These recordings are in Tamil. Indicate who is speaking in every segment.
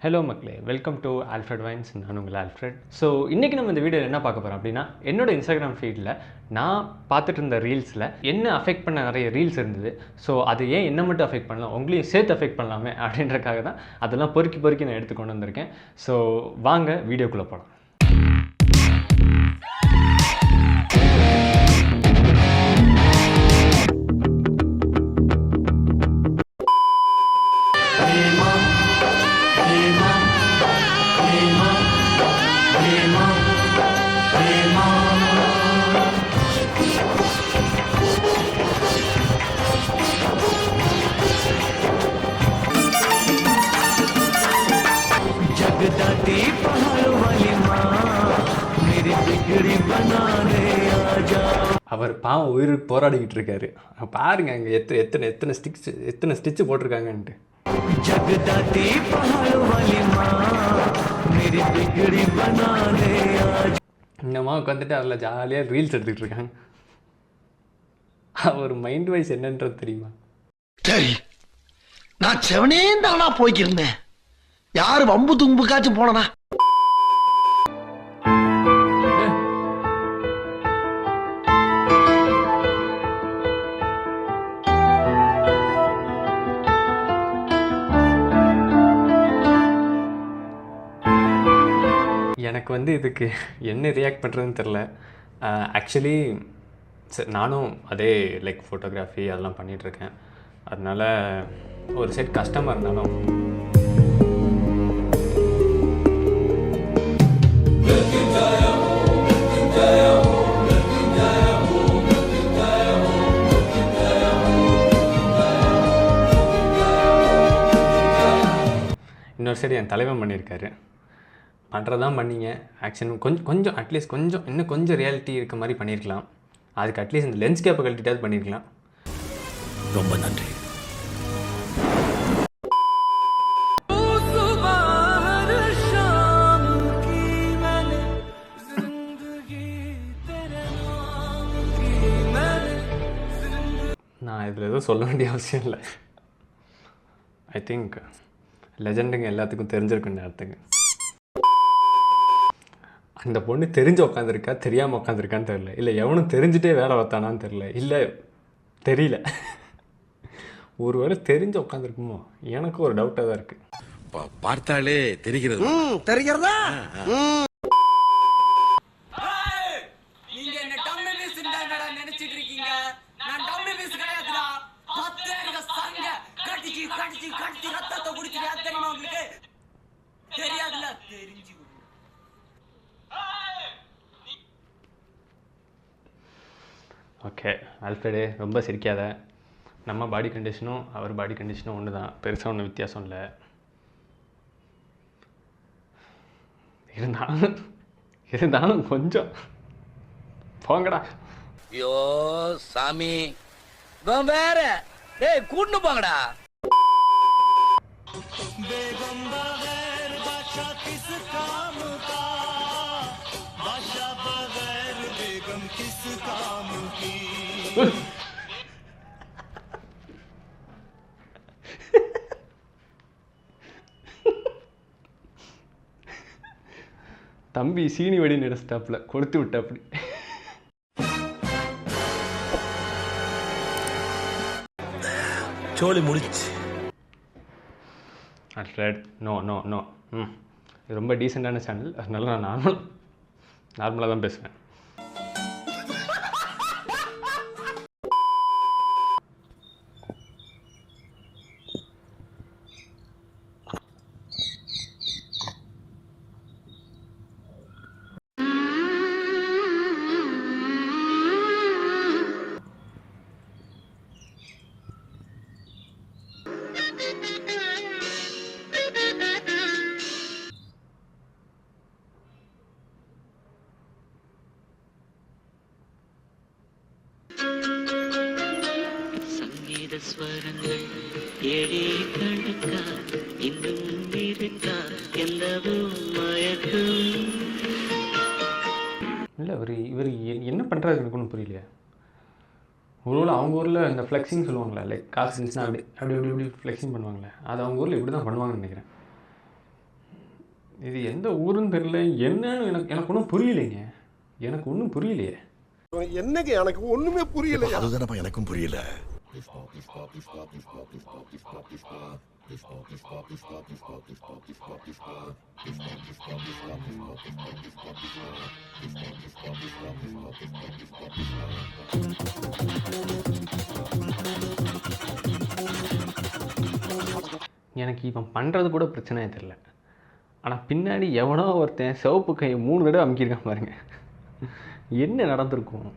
Speaker 1: ஹலோ மக்களே, வெல்கம் டு ஆல்ஃப்ரெட் வைன்ஸ். நான் உங்கள் ஆல்ஃப்ரெட். ஸோ இன்றைக்கி நம்ம இந்த வீடியோவில் என்ன பார்க்க போகிறோம் அப்படின்னா, என்னோட இன்ஸ்டாகிராம் ஃபீடில் நான் பார்த்துட்டு இருந்த ரீல்ஸில் என்ன அஃபெக்ட் பண்ண நிறைய ரீல்ஸ் இருந்தது. ஸோ அது ஏன் என்ன மட்டும் அஃபெக்ட் பண்ணலாம், உங்களையும் சேர்த்து அஃபெக்ட் பண்ணலாமே அப்படின்றக்காக தான் அதெல்லாம் பொறுக்கி நான் எடுத்து கொண்டு வந்திருக்கேன். ஸோ வாங்க வீடியோக்குள்ளே போகலாம். அவர் பாவம் உயிருக்கு போராடிக்கிட்டு இருக்காரு. பாருங்க அங்கே எத்தனை ஸ்டிச்சு போட்டிருக்காங்கன்ட்டு. இன்னமா உட்காந்துட்டு அதில் ஜாலியாக ரீல்ஸ் எடுத்துக்கிட்டு இருக்காங்க. அவர் மைண்ட் வைஸ் என்னன்றது தெரியுமா?
Speaker 2: சரி, நான் செவனே தானா போய்க்கிருந்தேன். யாரு வம்பு தும்புக்காச்சும் போனா
Speaker 1: எனக்கு வந்து இதுக்கு என்ன ரியாக்ட் பண்ணுறதுன்னு தெரில. ஆக்சுவலி நானும் அதே லைக் ஃபோட்டோகிராஃபி அதெல்லாம் பண்ணிகிட்ருக்கேன். அதனால் ஒரு செட் கஷ்டமாக இருந்தாலும் இன்னொரு சைடு என் தலைவன் பண்ணியிருக்காரு. பண்ணுறதான் பண்ணிங்க, ஆக்ஷன் கொஞ்சம் அட்லீஸ்ட் இன்னும் கொஞ்சம் ரியாலிட்டி இருக்க மாதிரி பண்ணியிருக்கலாம். அதுக்கு அட்லீஸ்ட் இந்த லென்ஸ் கேப்பை கழட்டிட்டாவது பண்ணியிருக்கலாம்.
Speaker 2: ரொம்ப நன்றி.
Speaker 1: நான் இதில் எதுவும் சொல்ல வேண்டிய அவசியம் இல்லை. ஐ திங்க் லெஜெண்டுங்க எல்லாத்துக்கும் தெரிஞ்சிருக்குன்னு நேரத்துக்கு. அந்த பொண்ணு தெரிஞ்சு உட்காந்துருக்கா, தெரியாமல் உட்காந்துருக்கான்னு தெரில, இல்லை எவனும் தெரிஞ்சுட்டே வேலை பார்த்தானான்னு தெரில, இல்லை தெரியல. ஒருவேளை தெரிஞ்சு உட்காந்துருக்குமோ எனக்கு ஒரு டவுட்டாக தான் இருக்குது.
Speaker 2: பார்த்தாலே தெரிகிறது. தெரிகிறதா?
Speaker 1: ஓகே ஆல்ஃப்ரெடு, ரொம்ப சிரிக்காத. நம்ம பாடி கண்டிஷனும் அவர் பாடி கண்டிஷனும் ஒன்று தான், பெருசாக ஒன்றும் வித்தியாசம் இல்லை. இருந்தாலும் கொஞ்சம் போங்கடா.
Speaker 3: ஐயோ சாமி, வேற டேய் கூட்டு போங்கடா.
Speaker 1: தம்பி சீனி வெடி நெடுஸ்டாப்ல கொடுத்து விட்டாப்படி.
Speaker 2: சோலி முடிச்சு.
Speaker 1: Alfred, no no no. இது ரொம்ப டீசெண்டான சேனல், அதனால நான் நார்மலாக தான் பேசுவேன்.
Speaker 4: ஸ்வரங்கள் ஏழே கணக்கா இன்னும் இருக்கா எல்லவோ மயக்கம்.
Speaker 1: இல்லை இவர் என்ன பண்ணுறாரு எனக்கு ஒன்றும் புரியலையா. ஒருவேளை அவங்க ஊரில் இந்த ஃப்ளெக்ஸிங் சொல்லுவாங்களே, லைக் காசு இருந்துச்சுன்னா அப்படி ஃப்ளெக்ஸிங் பண்ணுவாங்களே, அது அவங்க ஊரில் இப்படி தான் பண்ணுவாங்கன்னு நினைக்கிறேன். இது எந்த ஊருன்னு தெரியல, என்னன்னு எனக்கு ஒன்றும் புரியலைங்க. எனக்கு ஒன்றும் புரியலையே.
Speaker 5: என்னங்க எனக்கு ஒண்ணுமே புரியல.
Speaker 2: அதுதானப்பா எனக்கும் புரியல.
Speaker 1: எனக்கு இவன் பண்ணுறது கூட பிரச்சனையே தெரில. ஆனால் பின்னாடி எவனோ ஒருத்தன் சிவப்பு கையை 3 தடவை அமுக்கியிருக்கான் பாருங்க. என்ன நடந்திருக்கும்?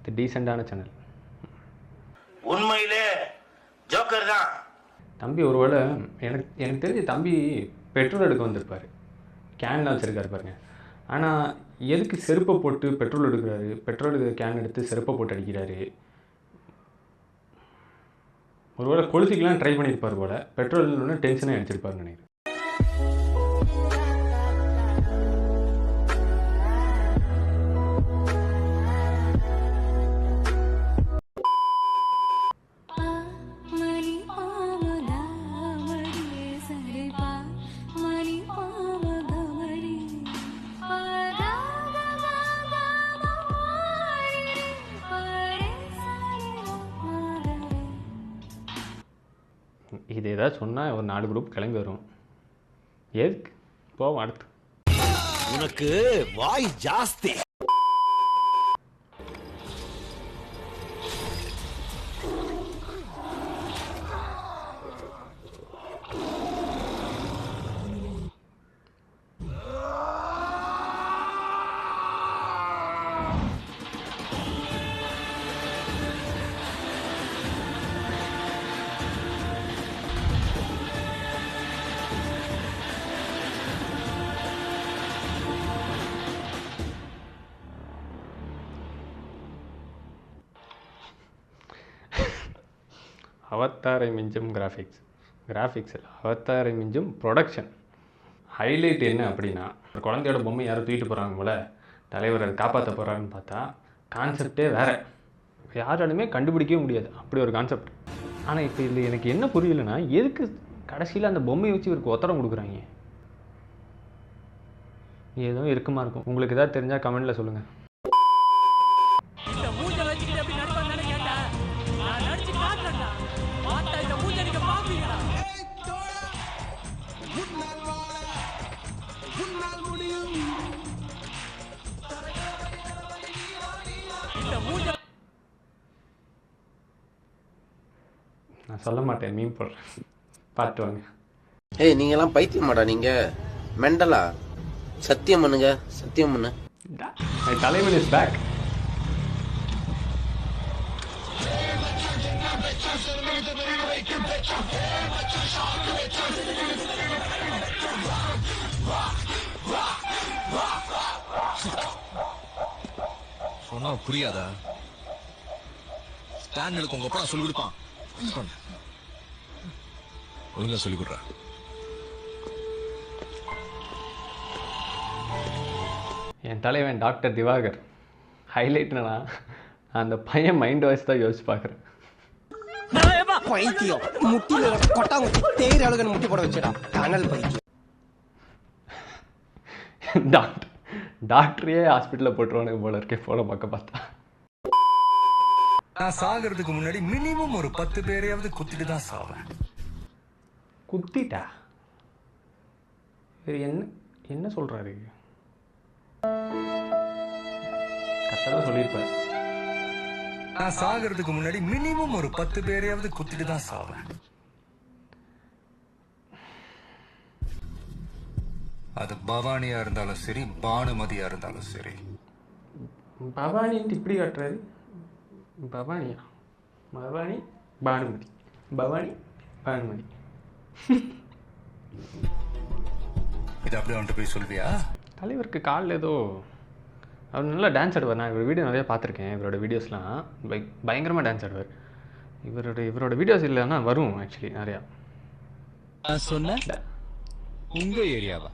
Speaker 1: இது டீசெண்டான சேனல்.
Speaker 3: உண்மையிலே ஜோக்கர் தான்.
Speaker 1: தம்பி ஒருவேளை எனக்கு தெரிஞ்ச தம்பி பெட்ரோல் எடுக்க வந்திருப்பார். கேன்லாம் வச்சுருக்காரு பாருங்க. ஆனால் எதுக்கு செருப்பை போட்டு பெட்ரோல் எடுக்கிறாரு? பெட்ரோல் எடுக்கிற கேன் எடுத்து செருப்பை போட்டு அடிக்கிறாரு. ஒருவேளை கொளுத்திக்கலாம் ட்ரை பண்ணியிருப்பார் போல். பெட்ரோல் டென்ஷனாக அடிச்சிருப்பாருன்னு நினைக்கிறேன். இது ஏதாவது சொன்னால் ஒரு 4 குரூப் கிளம்பி வரும். எதுக்கு போவோம் அடுத்து.
Speaker 2: உனக்கு வாய் ஜாஸ்தி.
Speaker 1: அவத்தாரை மிஞ்சும் கிராஃபிக்ஸ் இல்லை, அவத்தாரை மிஞ்சும் ப்ரொடக்ஷன். ஹைலைட் என்ன அப்படின்னா, ஒரு குழந்தையோட பொம்மை யாரும் தூக்கிட்டு போகிறாங்க போல், தலைவர் அதை காப்பாற்ற போகிறாருன்னு பார்த்தா கான்செப்டே வேறு. யாராலுமே கண்டுபிடிக்கவே முடியாது அப்படி ஒரு கான்செப்ட். ஆனால் இப்போ இதில் எனக்கு என்ன புரியலைன்னா, எதுக்கு கடைசியில் அந்த பொம்மையை வச்சு இவருக்கு ஒத்தடம் கொடுக்குறாங்க? ஏதோ இருக்குமா இருக்கும். உங்களுக்கு ஏதாவது தெரிஞ்சால் கமெண்ட்டில் சொல்லுங்கள். நான் சொல்ல மாட்டேன், மீன் போடுறேன், பார்த்து வாங்க.
Speaker 6: ஏய் நீங்க எல்லாம் பைத்தியமாடா? நீங்க மெண்டலா? சத்தியம் பண்ணுங்க, சத்தியம் பண்ணு.
Speaker 1: தலைவன் இஸ் பேக்.
Speaker 2: சொன்னா புரியாதா? ஸ்டாண்டர்டுக்கு உங்க அப்பா சொல்லி கொடுப்பான். ஒழுங்கா சொல்லி கொடுறா.
Speaker 1: என் தலைவன் டாக்டர் திவாகர். ஹைலைட்னா அந்த பையன் மைண்ட் வாய்ஸ் தான் யோசிச்சு பார்க்குறேன்.
Speaker 5: பைத்தியம் முட்டில கொட்டாங்குச்சி தேயிற அளவுக்கு முட்டி போட வச்சிடா கனல் பைத்தியம்.
Speaker 1: டாக்டரையே ஹாஸ்பிட்டலில் போட்டுருவானுங்க போல இருக்கே போல பார்க்க பார்த்தா.
Speaker 7: நான் சாகிறதுக்கு முன்னாடி மினிமம் ஒரு 10 பேரையாவது குத்திட்டு தான் சாவேன்.
Speaker 1: குத்திட்டா? இது என்ன சொல்கிறாரு? கரெக்டாக தான் சொல்லியிருப்பார்.
Speaker 7: நான் சாகிறதுக்கு முன்னாடி மினிமம் ஒரு 10 பேரையாவது குத்திட்டு தான் சாவேன். அது பவானியா இருந்தாலும் சரி, பானுமதியா இருந்தாலும் சரி.
Speaker 1: பவானின்ட்டு இப்படி காட்டுறாரு. பவானியா? பவானி பானுமதி, பவானி பானுமதி.
Speaker 7: இது அப்படியே வந்துட்டு போய் சொல்வியா?
Speaker 1: தலைவருக்கு காலில் ஏதோ அவர் நல்லா டான்ஸ் ஆடுவார். நான் இவர் வீடியோ நிறையா பார்த்துருக்கேன். இவரோட வீடியோஸ்லாம் பயங்கரமாக டான்ஸ் ஆடுவார். இவரோட வீடியோஸ் இல்லைன்னா வரும் ஆக்சுவலி நிறையா.
Speaker 8: சொன்ன உங்க ஏரியாவா?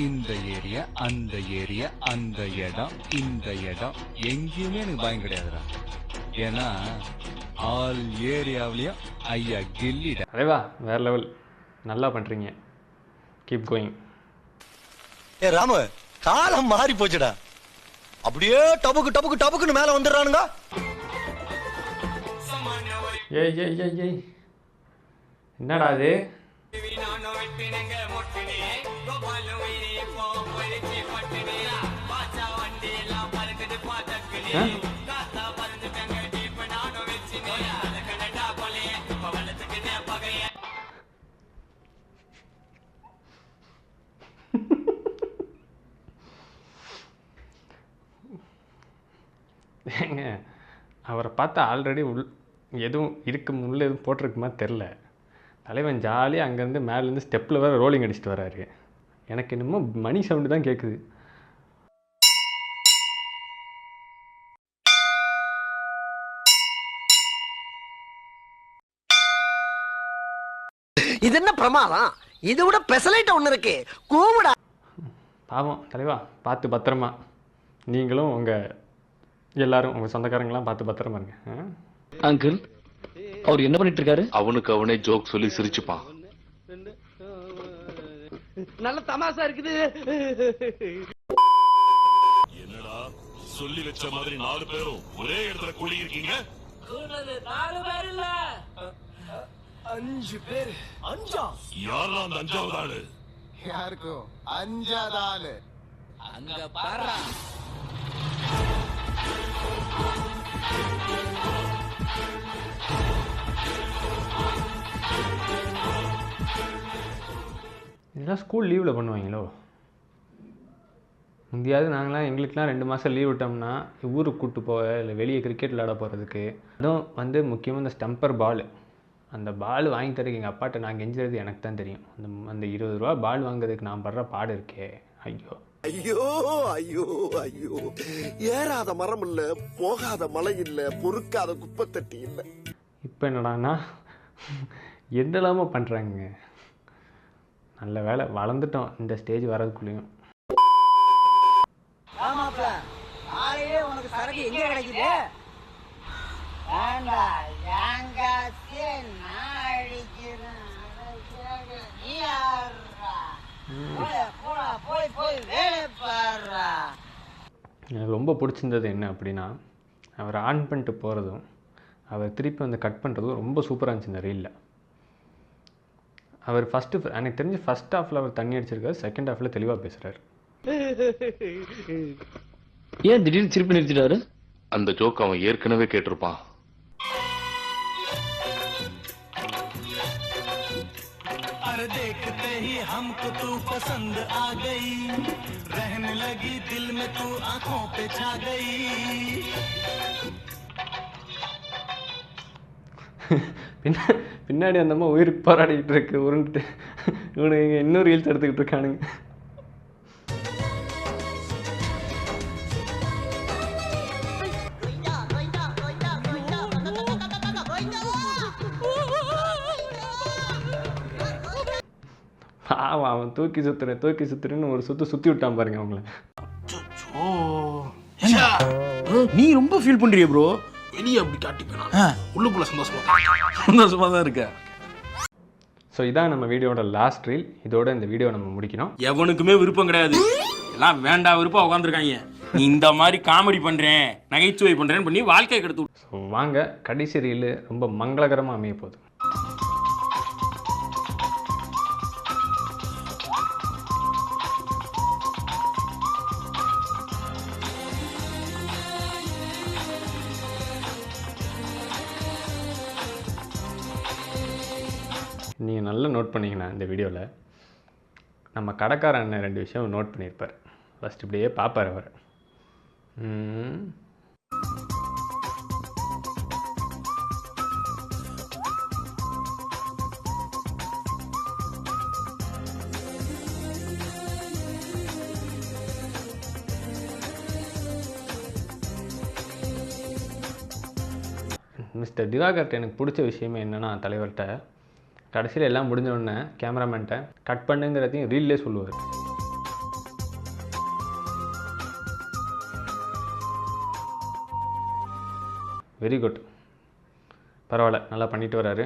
Speaker 8: இந்த ஏரியா, அந்த ஏரியா, அந்த இடம், இந்த இடம் எங்கேயுமே எனக்கு பயம் கிடையாதுடா. ஏன்னா ஆல் ஏரியாவிலையும் ஐயா கில்லிடா.
Speaker 1: அதேவா வேற லெவல். நல்லா பண்ணுறீங்க, கீப் கோயிங்.
Speaker 2: ஏ ராமு, காலம் மாறி போச்சுடா. அப்படியே டபுக்கு டபுக்கு டபுக்குன்னு மேல வந்துடுறானுங்க.
Speaker 1: ஏய் ஏய் ஏய் ஏய், என்னடா அது? ஏங்க, அவரை பார்த்தா ஆல்ரெடி எதுவும் உள்ள எதுவும் போட்டிருக்குமா தெரில. தலைவன் ஜாலியாக அங்கேருந்து மேலேருந்து ஸ்டெப்பில் வேறு ரோலிங் அடிச்சுட்டு வராரு. எனக்கு என்னமோ மணி சவுண்டு தான் கேட்குது.
Speaker 5: இது என்ன பிரமாதம்? இதை விட பெசலைட் ஒண்ணு இருக்கு, கூவுடா.
Speaker 1: பாவம் தலைவா, பார்த்து பத்திரமா. நீங்களும் உங்கள் எல்லாரும் உங்கள் சொந்தக்காரங்களாம் பார்த்து பத்திரமா இருங்க.
Speaker 9: அங்கிள், அவர் என்ன பண்ணிட்டு இருக்காரு?
Speaker 10: அவனுக்கு அவனே ஜோக் சொல்லி சிரிச்சுப்பான்.
Speaker 5: நல்ல தமாசா இருக்குது.
Speaker 2: என்னடா சொல்லி வச்ச மாதிரி 4 பேரும் ஒரே இடத்துல கூடி இருக்கீங்க?
Speaker 5: 4 பேர் இல்ல, 5 பேர். 5ஆ?
Speaker 2: யாரா அந்த 5வது ஆளு?
Speaker 5: யாருக்கும் 5ஆவது ஆளு அங்க பாரு.
Speaker 1: இதெல்லாம் ஸ்கூல் லீவில் பண்ணுவாங்களோ? முந்தியாவது நாங்களாம் எங்களுக்கெலாம் 2 மாதம் லீவ் விட்டோம்னா ஊருக்கு கூப்பிட்டு போக, இல்லை வெளியே கிரிக்கெட் விளையாட போகிறதுக்கு. அதுவும் முக்கியமாக இந்த ஸ்டம்பர் பால், அந்த பால் வாங்கி தரதுக்கு எங்கள் அப்பாட்ட நான் கெஞ்சுறது எனக்கு தான் தெரியும். அந்த 20 ரூபா பால் வாங்குறதுக்கு நான் படுற பாடு இருக்கே, ஐயோ
Speaker 11: ஐயோ ஐயோ ஐயோ. ஏறாத மரம் இல்ல, போகாத மலை இல்ல, பொறுக்காத குப்பை தட்டி இல்ல.
Speaker 1: இப்போ என்னடான்னா என்னெல்லாமோ பண்ணுறாங்க. நல்ல வேலை வளர்ந்துட்டோம் இந்த ஸ்டேஜ் வரதுக்குள்ளேயும்.
Speaker 5: உனக்கு சரக்கு எங்க கிடைக்குது?
Speaker 1: எனக்கு ரொம்ப பிடிச்சிருந்தது என்ன அப்படின்னா, அவர் ஆன் பண்ணிட்டு போகிறதும் அவர் திருப்பி வந்து கட் பண்ணுறதும் ரொம்ப சூப்பராக இருந்துச்சு இந்த ரீலில். அவர் எனக்கு தெரிஞ்சு ஃபர்ஸ்ட் ஹாஃபில் அவர் தண்ணி அடிச்சிருக்காரு, செகண்ட் ஹாஃபில் தெளிவாக பேசுகிறார்.
Speaker 9: ஏன் திடீர்னு திருப்பி நிறுத்திட்டாரு?
Speaker 10: அந்த ஜோக் அவன் ஏற்கனவே கேட்டிருப்பான்.
Speaker 7: देखते ही हमको तू पसंद आ गई, रहने लगी दिल में तू आंखों पे छा गई.
Speaker 1: பின்னாடி அந்த அம்மா உயிருக்கு போராடிக்கிட்டு இருக்கு, உருண்டுட்டு இவனுங்க இன்னும் ரீல்ஸ் எடுத்துக்கிட்டு இருக்கானுங்க. அவன் தூக்கி சுத்துறேன்னு ஒரு சுத்தி விட்டான் பாருங்க அவங்கள.
Speaker 3: நீ ரொம்ப ஃபீல் பண்றிய ப்ரோ. வெளியே அப்படி காட்டிப்பேன், உள்ளுக்குள்ள சந்தோஷமா தான் இருக்க.
Speaker 1: ஸோ இதான் நம்ம வீடியோட லாஸ்ட் ரீல். இதோட இந்த வீடியோ நம்ம முடிக்கணும்.
Speaker 3: எவனுக்குமே விருப்பம் கிடையாது, எல்லாம் வேண்டாம் விருப்பம் உட்காந்துருக்காங்க. நீ இந்த மாதிரி காமெடி பண்றேன், நகைச்சுவை பண்றேன்னு பண்ணி வாழ்க்கையை கெடுத்து.
Speaker 1: ஸோ வாங்க, கடைசி ரீல் ரொம்ப மங்களகரமாக அமைய போகுது. நீங்கள் நல்லா நோட் பண்ணிங்கன்னா இந்த வீடியோவில் நம்ம கடைக்கார அண்ணன் 2 விஷயம் நோட் பண்ணியிருப்பார். ஃபஸ்ட் இப்படியே பார்ப்பார் அவர். மிஸ்டர் திவாகர்ட்ட எனக்கு பிடிச்ச விஷயமே என்னென்னா, தலைவர்கிட்ட கடைசியில் எல்லாம் முடிஞ்சோடனே கேமராமேன்ட்ட கட் பண்ணுங்கிறதையும் ரீல்லே சொல்லுவார். வெரி குட், பரவாயில்ல, நல்லா பண்ணிட்டு வராரு.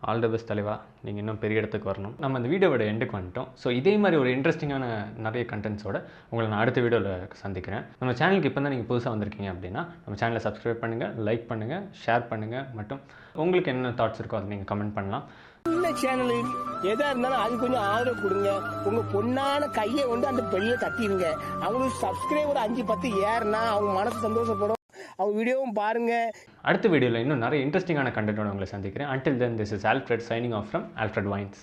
Speaker 1: ஆல் தி பெஸ்ட் தலைவா, நீங்கள் இன்னும் பெரிய இடத்துக்கு வரணும். நம்ம இந்த வீடியோவோட எண்டுக்கு வந்துட்டோம். ஸோ இதே மாதிரி ஒரு இன்ட்ரெஸ்டிங்கான நிறைய கண்டென்ட்ஸோட உங்களை நான் அடுத்த வீடியோவில் சந்திக்கிறேன். நம்ம சேனலுக்கு இப்போ தான் நீங்கள் புதுசாக வந்திருக்கீங்க அப்படின்னா நம்ம சேனலை சப்ஸ்கிரைப் பண்ணுங்கள், லைக் பண்ணுங்கள், ஷேர் பண்ணுங்கள், மற்றும் உங்களுக்கு என்ன தாட்ஸ் இருக்கோ அதை நீங்கள் கமெண்ட் பண்ணலாம்.
Speaker 5: இந்த சேனல் எதா இருந்தாலும் அது கொஞ்சம் ஆதரவு கொடுங்க. உங்க பொண்ணான கையை வந்து அந்த பெரிய தட்டிடுங்க. அவங்களுக்கு சப்ஸ்கிரைபர் 5-10 ஏறுனா அவங்க மனசு சந்தோஷப்படும். அவங்க வீடியோவும் பாருங்க.
Speaker 1: அடுத்த வீடியோவில் இன்னும் நிறைய இன்ட்ரெஸ்டிங்கான கண்டென்ட்டோட உங்களை சந்திக்கிறேன். Until then, this is Alfred signing off from Alfred Wines.